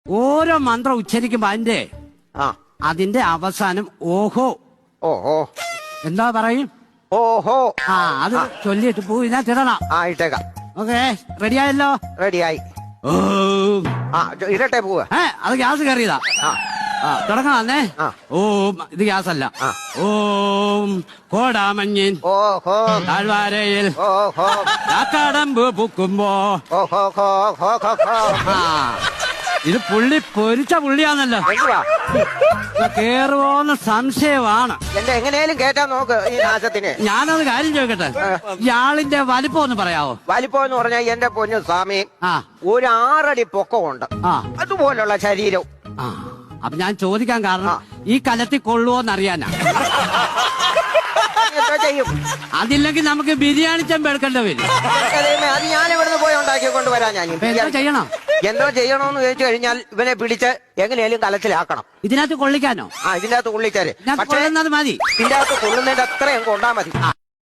ഓരോ മന്ത്രം ഉച്ചരിക്കുമ്പോ അതിന്റെ അവസാനം ഓഹോ. ഓഹോ എന്താ പറയും? ഓഹോ. അത് ചൊല്ലിട്ട് പൂ ഇതിനകത്തിടണം. ഇട്ടേക്കാം. ഓക്കെ, റെഡിയായല്ലോ? റെഡിയായി. ഇരട്ടെ പോവാ. അത് ഗ്യാസ് കയറിയതാ. തുടങ്ങാന്നേ. ഓം, ഇത് ഗ്യാസ് അല്ല. ഓം കോടാമഞ്ഞിൻ ഓഹോ താഴ്വാരയിൽ ഓഹോ കാക്കടമ്പ് പൂക്കുമ്പോ. ഓഹോ ഹോ ഹോ ഹോ ഹോ. ഇത് പുള്ളി പൊരിച്ച പുള്ളിയാന്നല്ലോ. കേറുവോന്ന് സംശയമാണ്. എങ്ങനെയാലും കേറ്റാൻ നോക്ക് ഈ നാശത്തിന്. ഞാനത് കാര്യം ചോദിക്കട്ടെ, ഇയാളിന്റെ വലിപ്പം ഒന്ന് പറയാവോ? വലിപ്പം എന്ന് പറഞ്ഞാൽ എന്റെ പൊന്നു സ്വാമി, ഒരു 6 അടി പൊക്കമുണ്ട്. അതുപോലുള്ള ശരീരം. അപ്പൊ ഞാൻ ചോദിക്കാൻ കാരണം ഈ കലത്തിൽ കൊള്ളുവോന്നറിയാനാ. ചെയ്യും. അതില്ലെങ്കിൽ നമുക്ക് ബിരിയാണി ചെമ്പ് എടുക്കേണ്ടി വരും. അത് ഞാൻ ഇവിടുന്ന് പോയി ഉണ്ടാക്കി കൊണ്ടുവരാൻ. ഞാൻ എന്തോ ചെയ്യണം. എന്തോ ചെയ്യണോന്ന് ചോദിച്ചു കഴിഞ്ഞാൽ ഇവനെ പിടിച്ച് എങ്ങനെയാലും കലത്തിലാക്കണം. ഇതിനകത്ത് കൊള്ളിക്കാനോ? ഇതിന്റെ അകത്ത് കൊള്ളിച്ചാല്. പക്ഷേ മതി. ഇതിന്റെ അകത്ത് കൊള്ളുന്നതിന്റെ അത്രയും കൊണ്ടാ മതി.